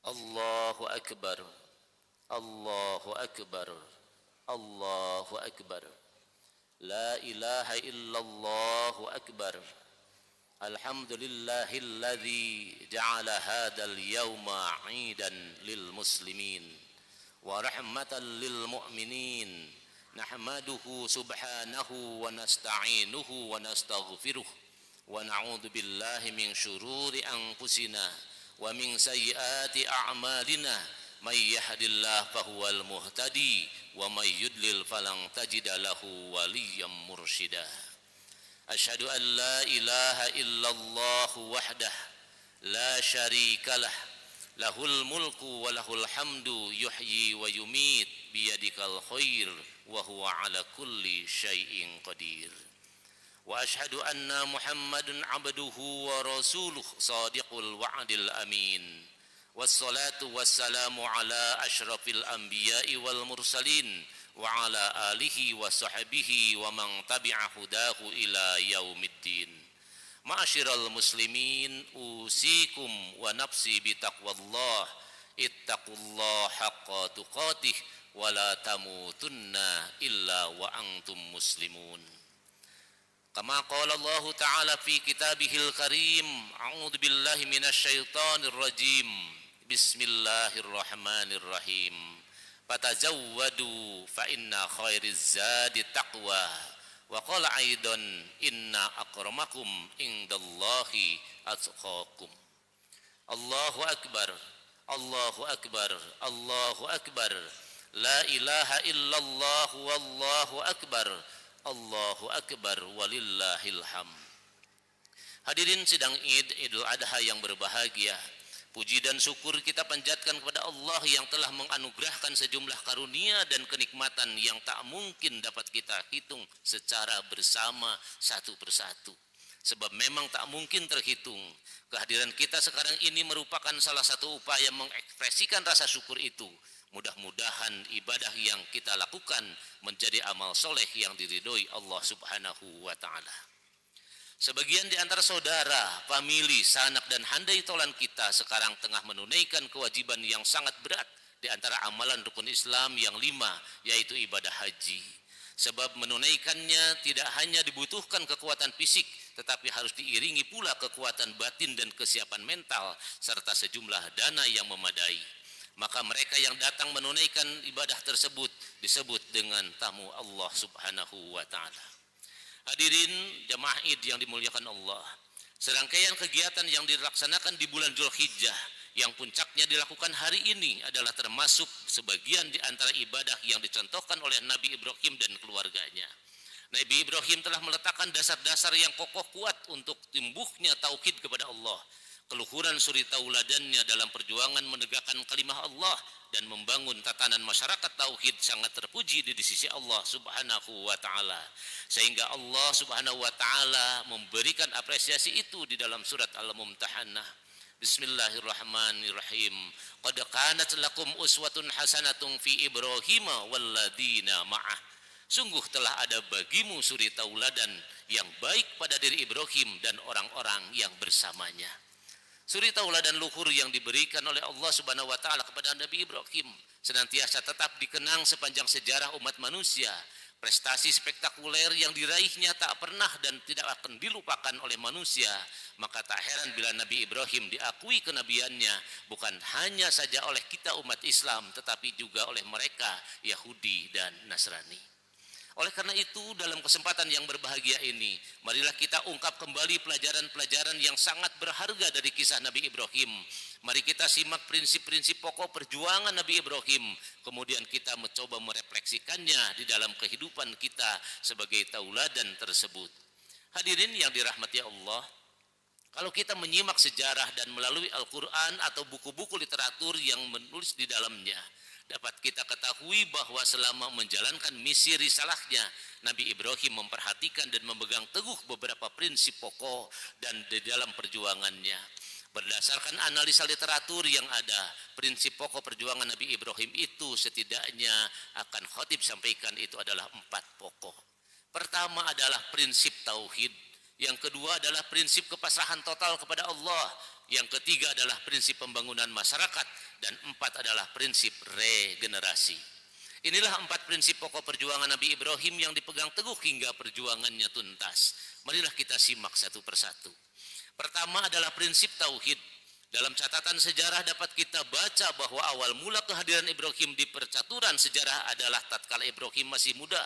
Allahu Akbar, Allahu Akbar, Allahu Akbar. La ilaha illallahu akbar. Alhamdulillahilladzi ja'ala hadzal yawma 'idan lil muslimin wa rahmatan lil mu'minin. Nahmaduhu subhanahu wa nasta'inuhu wa nastaghfiruh wa na'udzu billahi min syururi anfusina wa min sayyiati a'malina. May yahdillahu fahuwal muhtadi wa may yudlil falan tajida lahu waliyyam mursyida. Asyhadu an la ilaha illallah wahdah la syarikalah lahul mulku wa lahul hamdu yuhyi wa yumit biyadikal khair wa huwa ala kulli syai'in qadir. Wa asyhadu anna Muhammadan abduhu wa rasuluh sadiqul wa'dil amin. Wassalatu wassalamu ala asyrafil anbiya'i wal mursalin wa ala alihi wa sahbihi wa man tabi'a hudahu ila yaumiddin. Ma'asyiral muslimin, usikum wa nafsi bitaqwallah. Ittaqullaha haqqa tuqatih wa la tamutunna illa wa antum muslimun. Kama qala Allah Ta'ala fi kitabihil karim, a'udzu billahi minasyaitonir rajim. Bismillahirrahmanirrahim. Fatazawwadu fa inna khairiz zadi taqwa. Wa qala aidan inna akramakum indallahi atqakum. Allahu akbar, Allahu akbar, Allahu akbar. La ilaha illallah wallahu akbar. Allahu akbar walillahil hamd. Hadirin sidang Idul Adha yang berbahagia, puji dan syukur kita panjatkan kepada Allah yang telah menganugerahkan sejumlah karunia dan kenikmatan yang tak mungkin dapat kita hitung secara bersama satu persatu. Sebab memang tak mungkin terhitung. Kehadiran kita sekarang ini merupakan salah satu upaya mengekspresikan rasa syukur itu. Mudah-mudahan ibadah yang kita lakukan menjadi amal soleh yang diridhoi Allah Subhanahu wa Ta'ala. Sebagian di antara saudara, famili, sanak dan handai tolan kita sekarang tengah menunaikan kewajiban yang sangat berat di antara amalan rukun Islam yang 5, yaitu ibadah haji. Sebab menunaikannya tidak hanya dibutuhkan kekuatan fisik, tetapi harus diiringi pula kekuatan batin dan kesiapan mental serta sejumlah dana yang memadai. Maka mereka yang datang menunaikan ibadah tersebut disebut dengan tamu Allah Subhanahu wa Ta'ala. Hadirin jamaah Id yang dimuliakan Allah, serangkaian kegiatan yang dilaksanakan di bulan Dzulhijjah yang puncaknya dilakukan hari ini adalah termasuk sebagian di antara ibadah yang dicontohkan oleh Nabi Ibrahim dan keluarganya. Nabi Ibrahim telah meletakkan dasar-dasar yang kokoh kuat untuk tumbuhnya tauhid kepada Allah. Keluhuran suri tauladannya dalam perjuangan menegakkan kalimah Allah dan membangun tatanan masyarakat tauhid sangat terpuji di sisi Allah Subhanahu wa Ta'ala. Sehingga Allah Subhanahu wa Ta'ala memberikan apresiasi itu di dalam surat Al-Mumtahanah. Bismillahirrahmanirrahim. Qad kanat lakum uswatun hasanatun fi Ibrahim walladzina ma'ah. Sungguh telah ada bagimu suri tauladan yang baik pada diri Ibrahim dan orang-orang yang bersamanya. Suri tauladan luhur yang diberikan oleh Allah Subhanahu wa Ta'ala kepada Nabi Ibrahim senantiasa tetap dikenang sepanjang sejarah umat manusia. Prestasi spektakuler yang diraihnya tak pernah dan tidak akan dilupakan oleh manusia. Maka tak heran bila Nabi Ibrahim diakui kenabiannya bukan hanya saja oleh kita umat Islam, tetapi juga oleh mereka Yahudi dan Nasrani. Oleh karena itu, dalam kesempatan yang berbahagia ini, marilah kita ungkap kembali pelajaran-pelajaran yang sangat berharga dari kisah Nabi Ibrahim. Mari kita simak prinsip-prinsip pokok perjuangan Nabi Ibrahim, kemudian kita mencoba merefleksikannya di dalam kehidupan kita sebagai tauladan tersebut. Hadirin yang dirahmati Allah, kalau kita menyimak sejarah dan melalui Al-Quran atau buku-buku literatur yang menulis di dalamnya, dapat kita ketahui bahwa selama menjalankan misi risalahnya, Nabi Ibrahim memperhatikan dan memegang teguh beberapa prinsip pokok dan di dalam perjuangannya. Berdasarkan analisa literatur yang ada, prinsip pokok perjuangan Nabi Ibrahim itu setidaknya akan khotib sampaikan itu adalah 4 pokok. Pertama adalah prinsip tauhid. Yang kedua adalah prinsip kepasrahan total kepada Allah. Yang ketiga adalah prinsip pembangunan masyarakat. Dan 4 adalah prinsip regenerasi. Inilah 4 prinsip pokok perjuangan Nabi Ibrahim yang dipegang teguh hingga perjuangannya tuntas. Marilah kita simak satu persatu. Pertama adalah prinsip tauhid. Dalam catatan sejarah dapat kita baca bahwa awal mula kehadiran Ibrahim di percaturan sejarah adalah tatkala Ibrahim masih muda.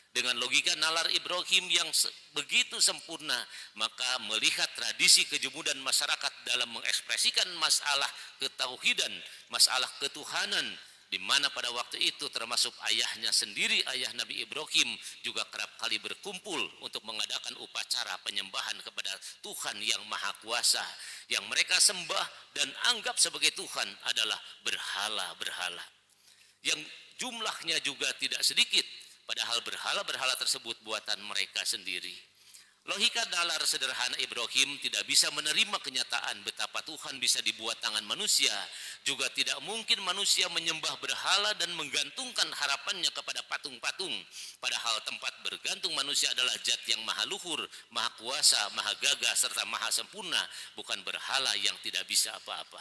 Dengan logika nalar Ibrahim yang begitu sempurna, maka melihat tradisi kejemudan masyarakat dalam mengekspresikan masalah ketauhidan, masalah ketuhanan, di mana pada waktu itu termasuk ayahnya sendiri, ayah Nabi Ibrahim juga kerap kali berkumpul untuk mengadakan upacara penyembahan kepada Tuhan yang Maha Kuasa. Yang mereka sembah dan anggap sebagai Tuhan adalah berhala-berhala. Yang jumlahnya juga tidak sedikit, padahal berhala-berhala tersebut buatan mereka sendiri. Logika nalar sederhana Ibrahim tidak bisa menerima kenyataan betapa Tuhan bisa dibuat tangan manusia. Juga tidak mungkin manusia menyembah berhala dan menggantungkan harapannya kepada patung-patung. Padahal tempat bergantung manusia adalah zat yang maha luhur, maha kuasa, maha gagah, serta maha sempurna, bukan berhala yang tidak bisa apa-apa.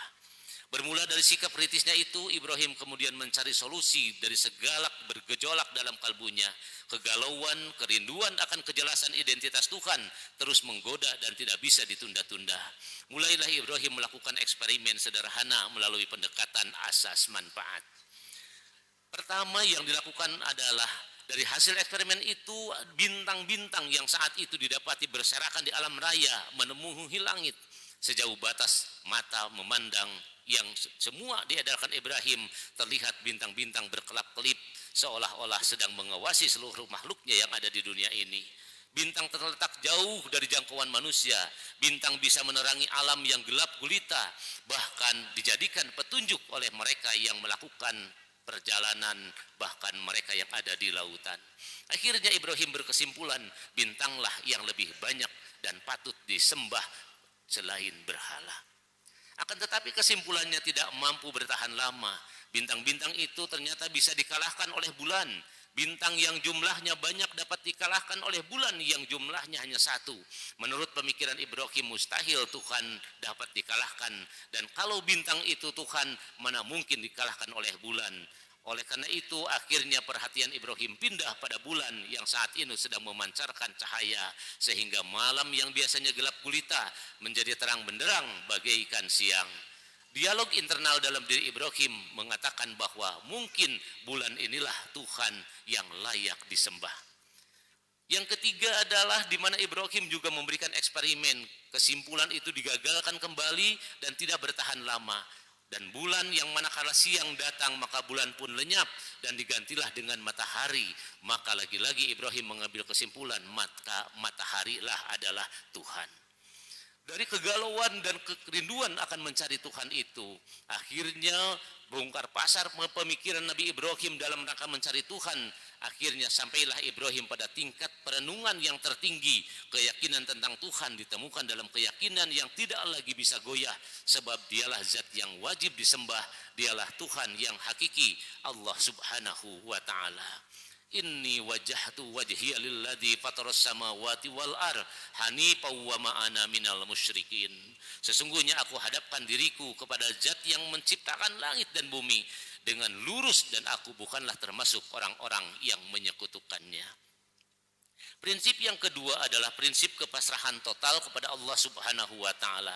Bermula dari sikap kritisnya itu, Ibrahim kemudian mencari solusi dari segala bergejolak dalam kalbunya. Kegalauan, kerinduan akan kejelasan identitas Tuhan terus menggoda dan tidak bisa ditunda-tunda. Mulailah Ibrahim melakukan eksperimen sederhana melalui pendekatan asas manfaat. Pertama yang dilakukan adalah dari hasil eksperimen itu, bintang-bintang yang saat itu didapati berserakan di alam raya memenuhi langit sejauh batas mata memandang. Yang semua diedarkan Ibrahim, terlihat bintang-bintang berkelap-kelip seolah-olah sedang mengawasi seluruh makhluknya yang ada di dunia ini. Bintang terletak jauh dari jangkauan manusia. Bintang bisa menerangi alam yang gelap gulita, bahkan dijadikan petunjuk oleh mereka yang melakukan perjalanan, bahkan mereka yang ada di lautan. Akhirnya Ibrahim berkesimpulan, bintanglah yang lebih banyak dan patut disembah selain berhala. Akan tetapi kesimpulannya tidak mampu bertahan lama. Bintang-bintang itu ternyata bisa dikalahkan oleh bulan. Bintang yang jumlahnya banyak dapat dikalahkan oleh bulan yang jumlahnya hanya 1. Menurut pemikiran Ibrahim, mustahil Tuhan dapat dikalahkan. Dan kalau bintang itu Tuhan, mana mungkin dikalahkan oleh bulan. Oleh karena itu akhirnya perhatian Ibrahim pindah pada bulan yang saat ini sedang memancarkan cahaya, sehingga malam yang biasanya gelap gulita menjadi terang benderang bagaikan siang. Dialog internal dalam diri Ibrahim mengatakan bahwa mungkin bulan inilah Tuhan yang layak disembah. Yang ketiga adalah di mana Ibrahim juga memberikan eksperimen. Kesimpulan itu digagalkan kembali dan tidak bertahan lama. Dan bulan yang manakala siang datang maka bulan pun lenyap dan digantilah dengan matahari. Maka lagi-lagi Ibrahim mengambil kesimpulan, maka mataharilah adalah Tuhan. Dari kegalauan dan kerinduan akan mencari Tuhan itu, akhirnya bongkar pasar pemikiran Nabi Ibrahim dalam rangka mencari Tuhan. Akhirnya sampailah Ibrahim pada tingkat perenungan yang tertinggi. Keyakinan tentang Tuhan ditemukan dalam keyakinan yang tidak lagi bisa goyah, sebab dialah zat yang wajib disembah, dialah Tuhan yang hakiki, Allah subhanahu wa ta'ala. Inni wajjahtu wajhiya lilladzi fataras samawati wal ard hanifan wa ma ana minal musyrikin. Sesungguhnya aku hadapkan diriku kepada zat yang menciptakan langit dan bumi dengan lurus, dan aku bukanlah termasuk orang-orang yang menyekutukannya. Prinsip yang kedua adalah prinsip kepasrahan total kepada Allah subhanahu wa ta'ala.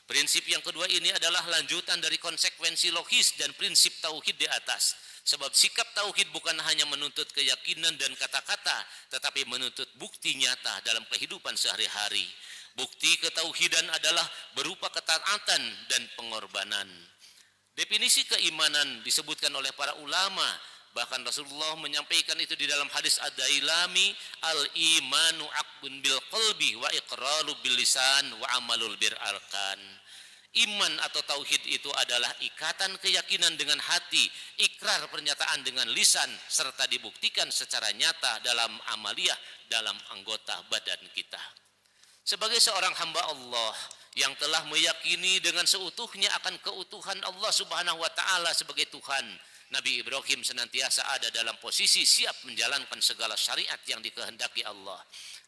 Prinsip yang kedua ini adalah lanjutan dari konsekuensi logis dan prinsip tauhid di atas. Sebab sikap tauhid bukan hanya menuntut keyakinan dan kata-kata, tetapi menuntut bukti nyata dalam kehidupan sehari-hari. Bukti ketauhidan adalah berupa ketaatan dan pengorbanan. Definisi keimanan disebutkan oleh para ulama, bahkan Rasulullah menyampaikan itu di dalam hadis Ad-Dailami, al-imanu aqdun bil qalbi wa iqraru bil lisan wa amalul bil arkan. Iman atau tauhid itu adalah ikatan keyakinan dengan hati, ikrar pernyataan dengan lisan, serta dibuktikan secara nyata dalam amaliyah dalam anggota badan kita. Sebagai seorang hamba Allah yang telah meyakini dengan seutuhnya akan keutuhan Allah subhanahu wa ta'ala sebagai Tuhan, Nabi Ibrahim senantiasa ada dalam posisi siap menjalankan segala syariat yang dikehendaki Allah.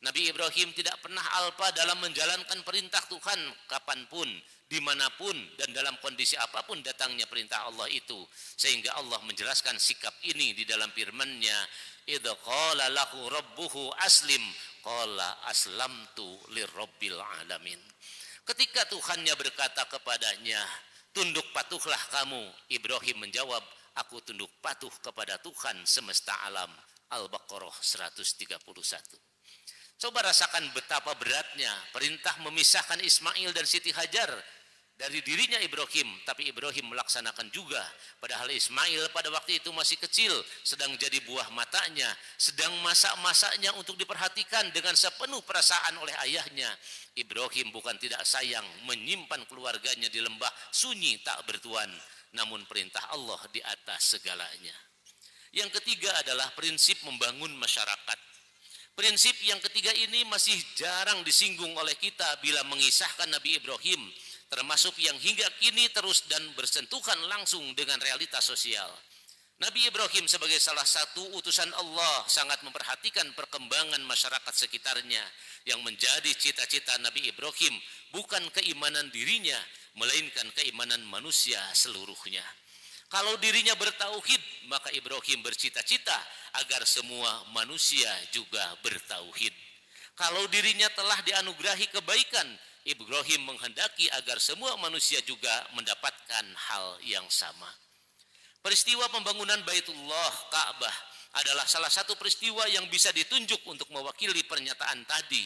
Nabi Ibrahim tidak pernah alpa dalam menjalankan perintah Tuhan kapanpun, dimanapun, dan dalam kondisi apapun datangnya perintah Allah itu. Sehingga Allah menjelaskan sikap ini di dalam firman-Nya, idh qala lahu rabbuhu aslim qala aslamtu lirabbil alamin. Ketika Tuhannya berkata kepadanya, tunduk patuhlah kamu, Ibrahim menjawab, aku tunduk patuh kepada Tuhan semesta alam. Al-Baqarah 131. Coba rasakan betapa beratnya perintah memisahkan Ismail dan Siti Hajar dari dirinya Ibrahim, tapi Ibrahim melaksanakan juga. Padahal Ismail pada waktu itu masih kecil, sedang jadi buah matanya, sedang masak-masaknya untuk diperhatikan dengan sepenuh perasaan oleh ayahnya. Ibrahim bukan tidak sayang menyimpan keluarganya di lembah sunyi tak bertuan, namun perintah Allah di atas segalanya. Yang ketiga adalah prinsip membangun masyarakat. Prinsip yang ketiga ini masih jarang disinggung oleh kita bila mengisahkan Nabi Ibrahim, termasuk yang hingga kini terus dan bersentuhan langsung dengan realitas sosial. Nabi Ibrahim sebagai salah satu utusan Allah sangat memperhatikan perkembangan masyarakat sekitarnya. Yang menjadi cita-cita Nabi Ibrahim bukan keimanan dirinya, melainkan keimanan manusia seluruhnya. Kalau dirinya bertauhid, maka Ibrahim bercita-cita agar semua manusia juga bertauhid. Kalau dirinya telah dianugerahi kebaikan, Ibrahim menghendaki agar semua manusia juga mendapatkan hal yang sama. Peristiwa pembangunan Baitullah Ka'bah adalah salah satu peristiwa yang bisa ditunjuk untuk mewakili pernyataan tadi.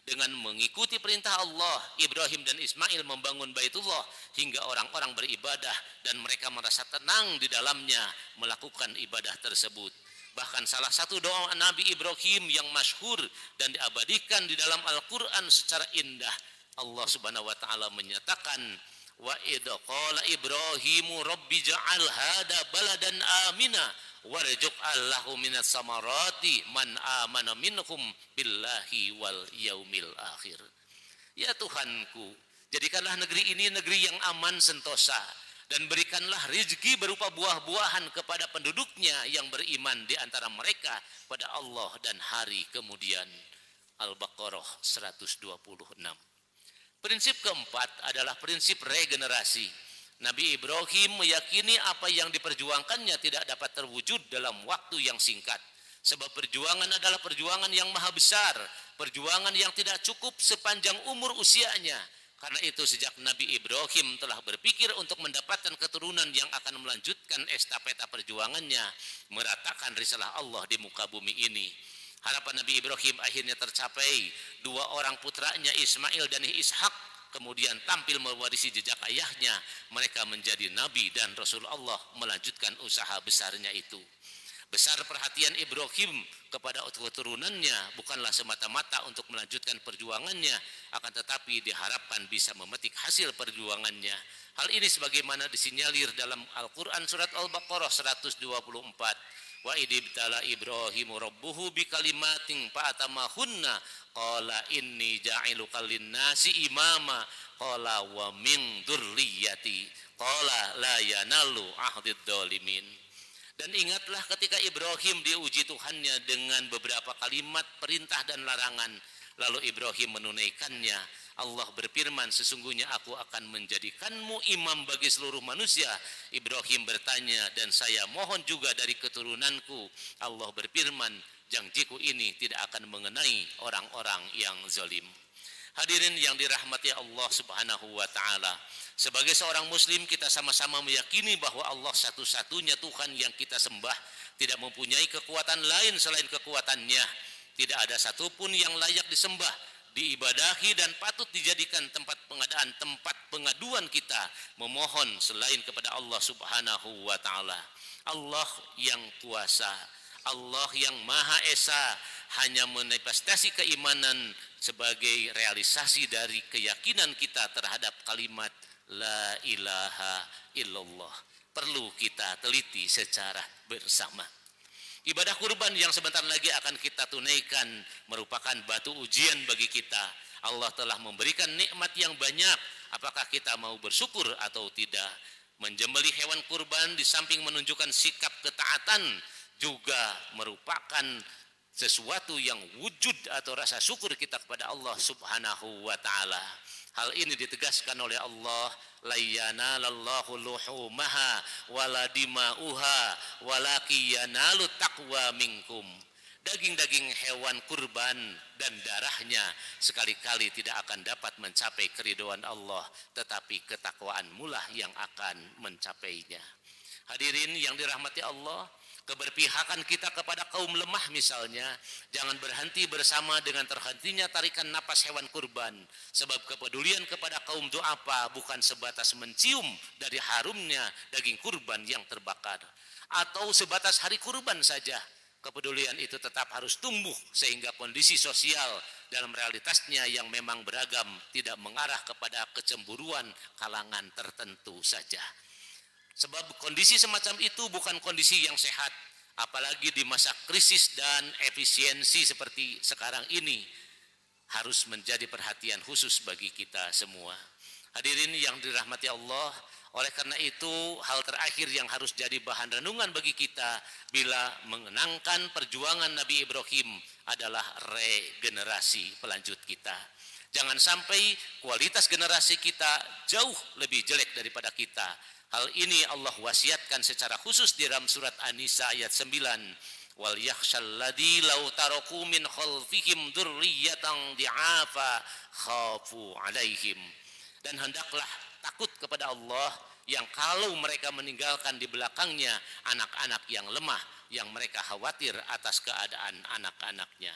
Dengan mengikuti perintah Allah, Ibrahim dan Ismail membangun Baitullah hingga orang-orang beribadah dan mereka merasa tenang di dalamnya melakukan ibadah tersebut. Bahkan salah satu doa Nabi Ibrahim yang masyhur dan diabadikan di dalam Al-Quran secara indah, Allah Subhanahu wa ta'ala menyatakan, wa idh qala Ibrahimu rabbi ja'al hada baladan amina warzuq'al lahu minas samarati man amana minhum billahi wal yaumil akhir. Ya Tuhanku, jadikanlah negeri ini negeri yang aman sentosa, dan berikanlah rezeki berupa buah-buahan kepada penduduknya yang beriman di antara mereka pada Allah dan hari kemudian. Al-Baqarah 126. Prinsip keempat adalah prinsip regenerasi. Nabi Ibrahim meyakini apa yang diperjuangkannya tidak dapat terwujud dalam waktu yang singkat. Sebab perjuangan adalah perjuangan yang maha besar, perjuangan yang tidak cukup sepanjang umur usianya. Karena itu sejak Nabi Ibrahim telah berpikir untuk mendapatkan keturunan yang akan melanjutkan estafeta perjuangannya, meratakan risalah Allah di muka bumi ini. Harapan Nabi Ibrahim akhirnya tercapai. Dua orang putranya Ismail dan Ishak kemudian tampil mewarisi jejak ayahnya. Mereka menjadi nabi dan Rasul Allah melanjutkan usaha besarnya itu. Besar perhatian Ibrahim kepada keturunannya bukanlah semata-mata untuk melanjutkan perjuangannya, akan tetapi diharapkan bisa memetik hasil perjuangannya. Hal ini sebagaimana disinyalir dalam Al-Quran surat Al-Baqarah 124. Wa idibtala Ibrahimu rabbuhu bikalimatin fa'atamahunna qala inni ja'iluka linnasi imama qala wa min dzurriyyati qala la yanalu ahdid dzalimin. Dan ingatlah ketika Ibrahim diuji Tuhannya dengan beberapa kalimat perintah dan larangan, lalu Ibrahim menunaikannya. Allah berfirman, sesungguhnya aku akan menjadikanmu imam bagi seluruh manusia. Ibrahim bertanya, dan saya mohon juga dari keturunanku. Allah berfirman, janjiku ini tidak akan mengenai orang-orang yang zalim. Hadirin yang dirahmati Allah Subhanahu wa ta'ala, sebagai seorang muslim kita sama-sama meyakini bahwa Allah satu-satunya Tuhan yang kita sembah, tidak mempunyai kekuatan lain selain kekuatannya. Tidak ada satupun yang layak disembah, diibadahi dan patut dijadikan tempat pengadaan, tempat pengaduan kita memohon selain kepada Allah Subhanahu wa ta'ala. Allah yang kuasa, Allah yang maha esa, hanya manifestasi keimanan sebagai realisasi dari keyakinan kita terhadap kalimat la ilaha illallah. Perlu kita teliti secara bersama. Ibadah kurban yang sebentar lagi akan kita tunaikan merupakan batu ujian bagi kita. Allah telah memberikan nikmat yang banyak, apakah kita mau bersyukur atau tidak? Menyembelih hewan kurban di samping menunjukkan sikap ketaatan juga merupakan sesuatu yang wujud atau rasa syukur kita kepada Allah Subhanahu wa taala. Hal ini ditegaskan oleh Allah, la yanalallahu luhumaha wala dima'uha walaki yanalut taqwa minkum. Daging-daging hewan kurban dan darahnya sekali-kali tidak akan dapat mencapai keridhaan Allah, tetapi ketakwaan mulah yang akan mencapainya. Hadirin yang dirahmati Allah, keberpihakan kita kepada kaum lemah misalnya jangan berhenti bersama dengan terhentinya tarikan napas hewan kurban, sebab kepedulian kepada kaum du'afa bukan sebatas mencium dari harumnya daging kurban yang terbakar atau sebatas hari kurban saja. Kepedulian itu tetap harus tumbuh sehingga kondisi sosial dalam realitasnya yang memang beragam tidak mengarah kepada kecemburuan kalangan tertentu saja. Sebab kondisi semacam itu bukan kondisi yang sehat, apalagi di masa krisis dan efisiensi seperti sekarang ini harus menjadi perhatian khusus bagi kita semua. Hadirin yang dirahmati Allah, oleh karena itu hal terakhir yang harus jadi bahan renungan bagi kita bila mengenangkan perjuangan Nabi Ibrahim adalah regenerasi pelanjut kita. Jangan sampai kualitas generasi kita jauh lebih jelek daripada kita. Hal ini Allah wasiatkan secara khusus di dalam surat An-Nisa ayat 9. Wal yakhshal ladzi law taraku min khalfihim dzurriyyatan di'afa khafu 'alaihim. Dan hendaklah takut kepada Allah yang kalau mereka meninggalkan di belakangnya anak-anak yang lemah yang mereka khawatir atas keadaan anak-anaknya.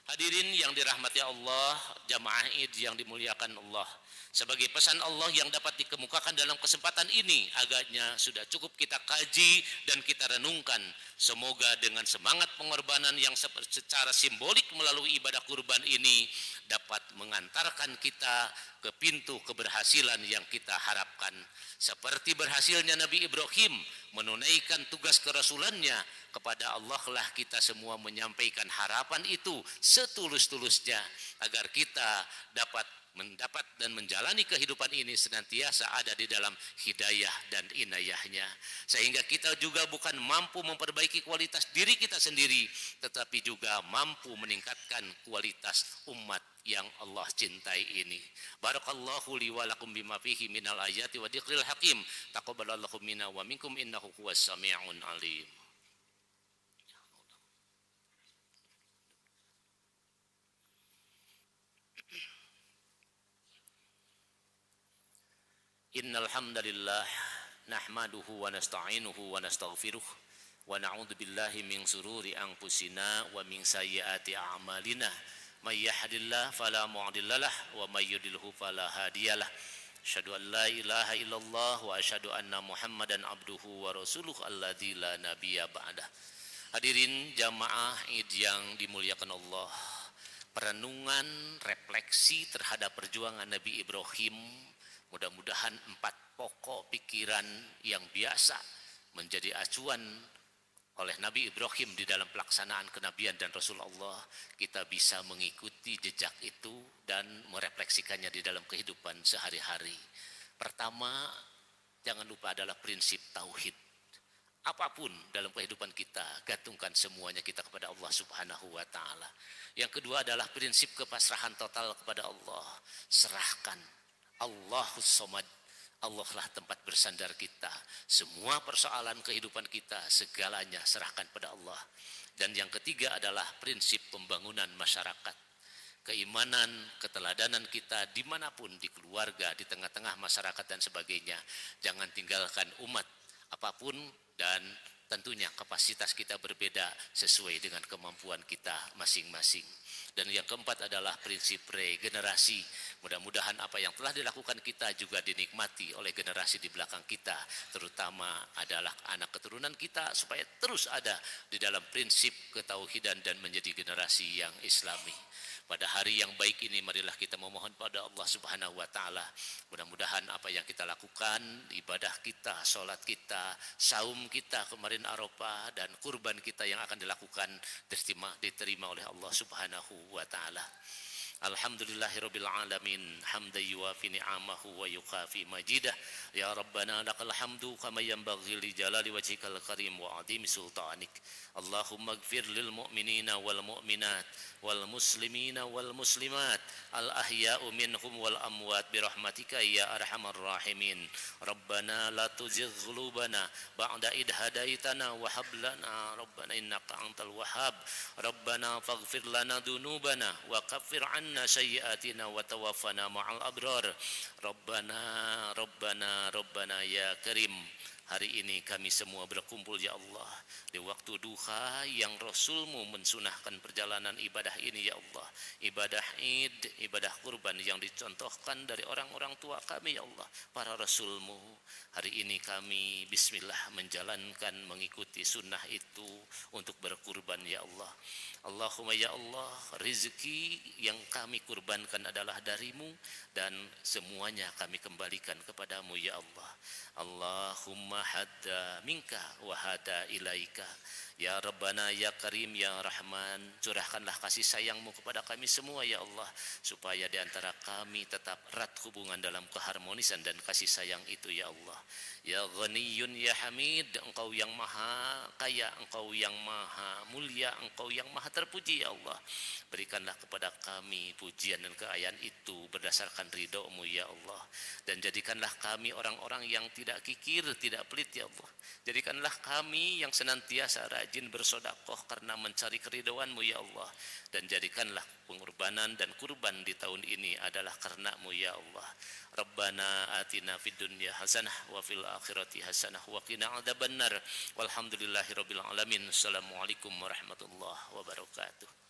Hadirin yang dirahmati Allah, jamaah Id yang dimuliakan Allah, sebagai pesan Allah yang dapat dikemukakan dalam kesempatan ini agaknya sudah cukup kita kaji dan kita renungkan. Semoga dengan semangat pengorbanan yang secara simbolik melalui ibadah kurban ini dapat mengantarkan kita ke pintu keberhasilan yang kita harapkan. Seperti berhasilnya Nabi Ibrahim menunaikan tugas kerasulannya, kepada Allah lah kita semua menyampaikan harapan itu setulus-tulusnya agar kita dapat mendapat dan menjalani kehidupan ini senantiasa ada di dalam hidayah dan inayahnya, sehingga kita juga bukan mampu memperbaiki kualitas diri kita sendiri, tetapi juga mampu meningkatkan kualitas umat yang Allah cintai ini. Barakallahu li wa lakum bima fihi minal ayati wa dzikril hakim. Taqabbalallahu minna wa minkum innahu huwas sami'un alim. Innal hamdalillah nahmaduhu wa nasta'inuhu wa nastaghfiruh wa na'udzu billahi min sururi anfusina wa min sayyiati a'malina may yahdihillahu fala mudhillalah wa may yudlilhu fala hadiyalah. Asyhadu an la ilaha illallah wa asyhadu anna Muhammadan abduhu wa rasuluh alladzi la nabiyya ba'dah. Hadirin jamaah Id yang dimuliakan Allah, perenungan refleksi terhadap perjuangan Nabi Ibrahim, mudah-mudahan 4 pokok pikiran yang biasa menjadi acuan oleh Nabi Ibrahim di dalam pelaksanaan kenabian dan Rasulullah, kita bisa mengikuti jejak itu dan merefleksikannya di dalam kehidupan sehari-hari. Pertama, jangan lupa adalah prinsip tauhid. Apapun dalam kehidupan kita, gantungkan semuanya kita kepada Allah Subhanahu wa taala. Yang kedua adalah prinsip kepasrahan total kepada Allah. Serahkan. Allahus Somad, Allah lah tempat bersandar kita. Semua persoalan kehidupan kita, segalanya serahkan pada Allah. Dan yang ketiga adalah prinsip pembangunan masyarakat. Keimanan, keteladanan kita dimanapun, di keluarga, di tengah-tengah masyarakat dan sebagainya. Jangan tinggalkan umat apapun, dan tentunya kapasitas kita berbeda sesuai dengan kemampuan kita masing-masing. Dan yang keempat adalah prinsip regenerasi. Mudah-mudahan apa yang telah dilakukan kita juga dinikmati oleh generasi di belakang kita, terutama adalah anak keturunan kita, supaya terus ada di dalam prinsip ketauhidan dan menjadi generasi yang islami. Pada hari yang baik ini marilah kita memohon pada Allah Subhanahu wa taala, mudah-mudahan apa yang kita lakukan, ibadah kita, sholat kita, saum kita kemarin Arafah, dan kurban kita yang akan dilakukan diterima oleh Allah Subhanahu wa taala. Alhamdulillahirabbil alamin hamdan yuwafi ni'amahu wa yukafi majidah. Ya Rabbana lakal hamdu kama yanbaghi li jalali wajhikal karim wa 'azimi sultanik. Allahumma ighfir lil mu'minina wal mu'minat wal muslimina wal muslimat al ahya'u minhum wal amwat bi rahmatika ya arhamar rahimin. Rabbana la tuzigh qulubana ba'da id hadaitana wa hab lana rabbana innaka antal wahhab. Rabbana faghfir lana dhunubana wa kaffir 'anna sayyi'atina wa tawaffana ma'al abrar. Rabbana ya Karim. Hari ini kami semua berkumpul ya Allah di waktu duha yang Rasulmu mensunahkan perjalanan ibadah ini ya Allah. Ibadah Id, ibadah kurban yang dicontohkan dari orang-orang tua kami ya Allah, para Rasulmu. Hari ini kami bismillah menjalankan mengikuti sunnah itu untuk berkurban ya Allah. Allahumma ya Allah, rezeki yang kami kurbankan adalah darimu dan semuanya kami kembalikan kepadamu ya Allah. Allahumma hadda minka wa hada ilaika. Ya Rabbana ya Karim ya Rahman, curahkanlah kasih sayangmu kepada kami semua ya Allah, supaya di antara kami tetap erat hubungan dalam keharmonisan dan kasih sayang itu ya Allah. Ya Ghaniyun ya Hamid, Engkau yang maha kaya, Engkau yang maha mulia, Engkau yang maha terpuji ya Allah. Berikanlah kepada kami pujian dan keayaan itu berdasarkan ridho-Mu ya Allah. Dan jadikanlah kami orang-orang yang tidak kikir, tidak pelit ya Allah. Jadikanlah kami yang senantiasa rajin bersedekah karena mencari keridhaan-Mu ya Allah. Dan jadikanlah pengorbanan dan kurban di tahun ini adalah karena-Mu ya Allah. Rabbana atina fid dunya hasanah wa fil akhirati hasanah wa qina adzabannar. Walhamdulillahirabbil alamin. Assalamualaikum warahmatullahi wabarakatuh.